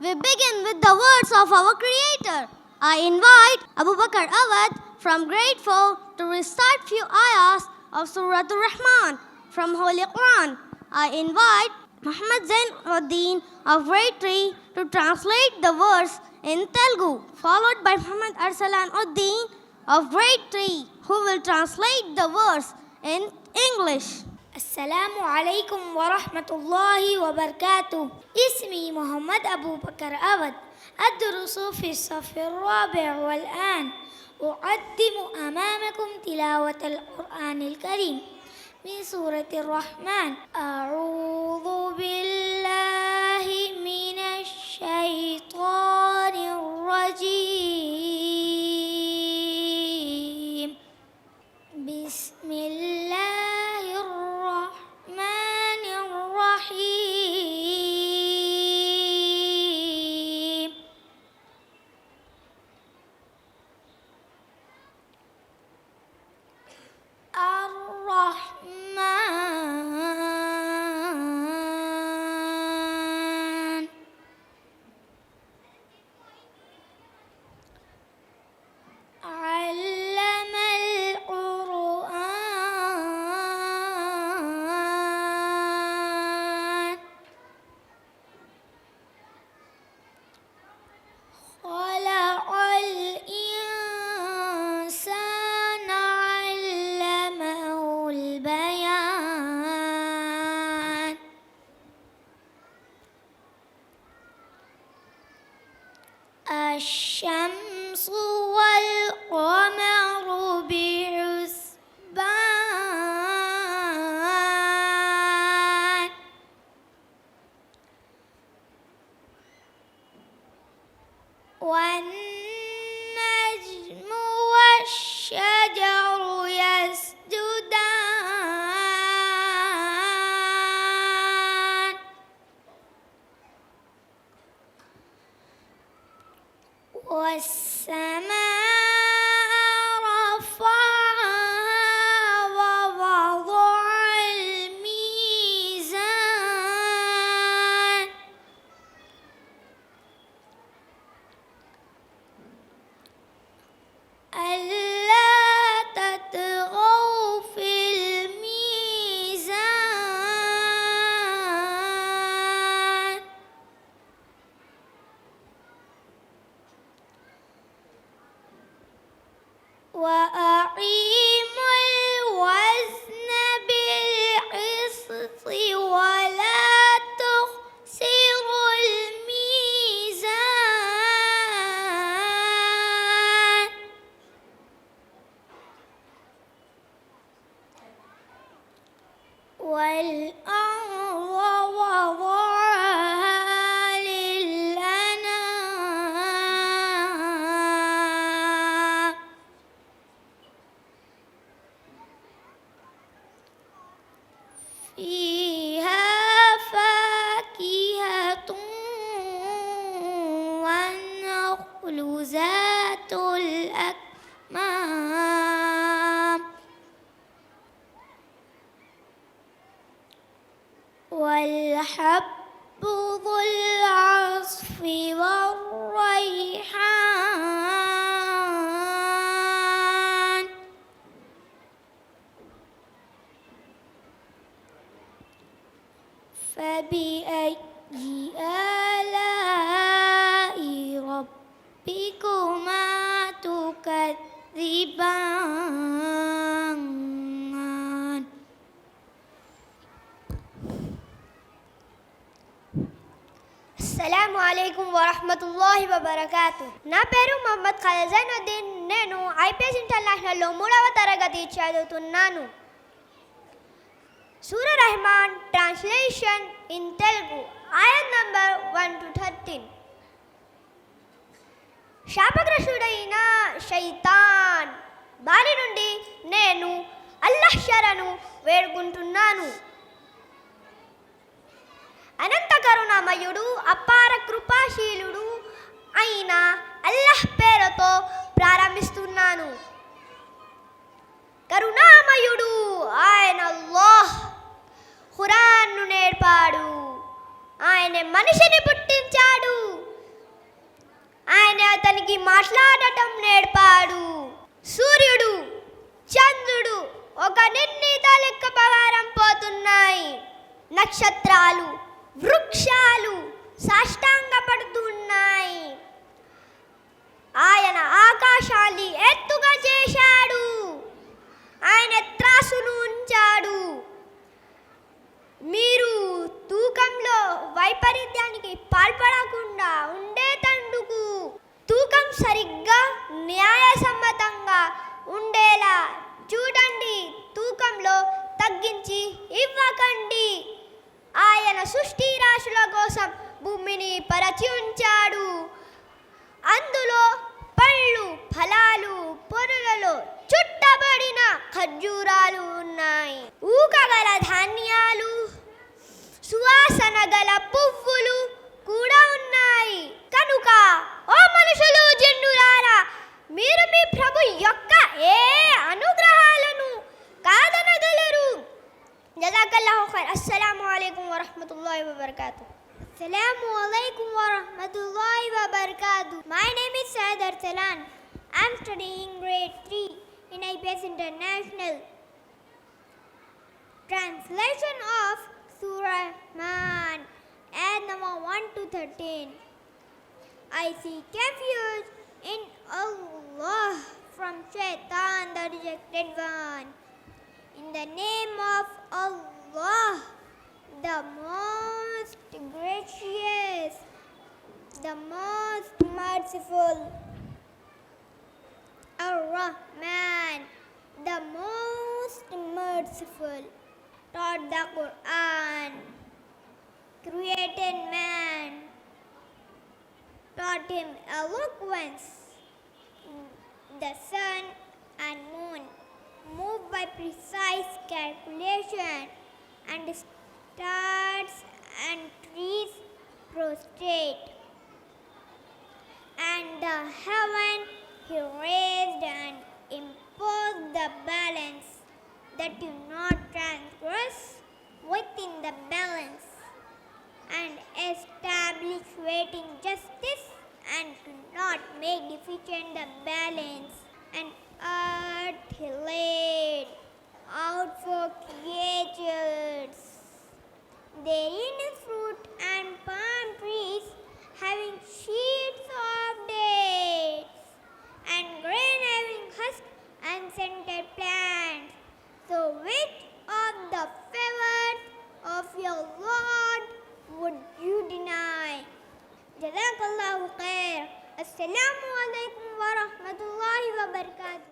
We begin with the words of our Creator. I invite Abu Bakr Awad from grade 4 to recite few ayahs of Surah Ar-Rahman from Holy Quran. I invite Muhammad Zainuddin of grade 3 to translate the verse in Telugu, followed by Muhammad Arsalan Uddin of grade 3 who will translate the verse in English. السلام عليكم ورحمة الله وبركاته. اسمي محمد أبو بكر أود، أدرس في الصف الرابع، والآن أقدم أمامكم تلاوة القرآن الكريم من سورة الرحمن. أعوذ بالله من الشيطان الرجيم. بسم الله الرحمن الرحيم. الرحمن علم القرآن خلق الإنسان علمه البيان. الشمس والقمر بحسبان. والنجم والشجر يسجدان. والسماء رفعها ووضع الميزان. ألا تطغوا في الميزان. وأقيموا الوزن بالقسط ولا تخسروا الميزان. والأرض وضعها للأنام. فيها فاكهة والنخل ذات الأكمام. والحب ذو العصف والريحان. فبأي آلاء ربكما تكذبان. అస్సలాము అలైకుం వరహ్మతుల్లాహి వబరకాతు. నా పేరు మొహమ్మద్ ఖాలిద్ జైనుద్దీన్. నేను IPS ఇంటర్నేషనల్లో 3వ తరగతి చదువుతున్నాను. Surah Rahman translation in Telugu, ఆయత్ number 1 to 13. శాపగ్రస్తుడైన శైతాన్ బారి నుండి నేను అల్లాహ్ శరణు వేడుకుంటున్నాను. అనంత కరుణామయుడు, అపార కృపాశీలుడు అయిన అల్లాహ్ పేరుతో ప్రారంభిస్తున్నాను. కరుణామయుడు ఆయన అల్లాహ్ ఖురాన్ను నేర్పాడు. ఆయన మనిషిని పుట్టించాడు. అందరికీ మాట్లాడటం నేర్పాడు. సూర్యుడు, చంద్రుడు ఒక నిర్ణీత లెక్క ప్రకారం పోతున్నాయి. నక్షత్రాలు, వృక్షాలు సాష్టాంగపడుతున్నాయి. ఆయన ఆకాశాన్ని ఎత్తుగా చేశాడు. ఆయన త్రాసును ఉంచాడు. మీరు తూకంలో వైపరీత్యానికి పాల్పడకుండా ఉండేటందుకు తూకం సరిగ్గా న్యాయసమ్మతంగా ఉండేలా చూడండి. తూకంలో తగ్గించి ఇవ్వకండి. ఆయన సృష్టి రాశుల కోసం భూమిని పరచి ఉంచాడు. అందులో పళ్ళు, ఫలాలు, పొరులలో చుట్టబడిన ఖర్జూరాలు ఉన్నాయి. ఊకగల ధాన్యాలు, సువాసన గల పువ్వులు కూడా ఉన్నాయి. కనుక ఓ మనుషులు, జనులారా, మీరు మీ ప్రభు యొక్క ఏ అనుగ్రహాలను కాదనగలరు? జజాకల్లాహు ఖైర్. అస్సలాము అలైకుం వరహ్మతుల్లాహి వబరకాతుహు. Assalamu alaikum wa rahmatullahi wa barakatuh. My name is Saad Arsalan. I am studying grade 3 in IPS International. Translation of Surah Man, ayat number 1 to 13. I seek refuge in Allah from Shaitan, the rejected one. In the name of Allah, the most gracious, the most merciful. Ar-Rahman, the most merciful, taught the Quran, created man, taught him eloquence. The sun and moon move by precise calculation, and stars and trees prostrate. And the heaven he raised and imposed the balance, that do not transgress within the balance, and establish weighting justice, and do not make deficient the balance. And earth he laid out for creatures, therein is fruit and palm trees having sheets of dates, and grain having husk and scented plants. So which of the favors of your Lord would you deny? Jazakallahu khair. Assalamu alaikum wa rahmatullahi wa barakatuh.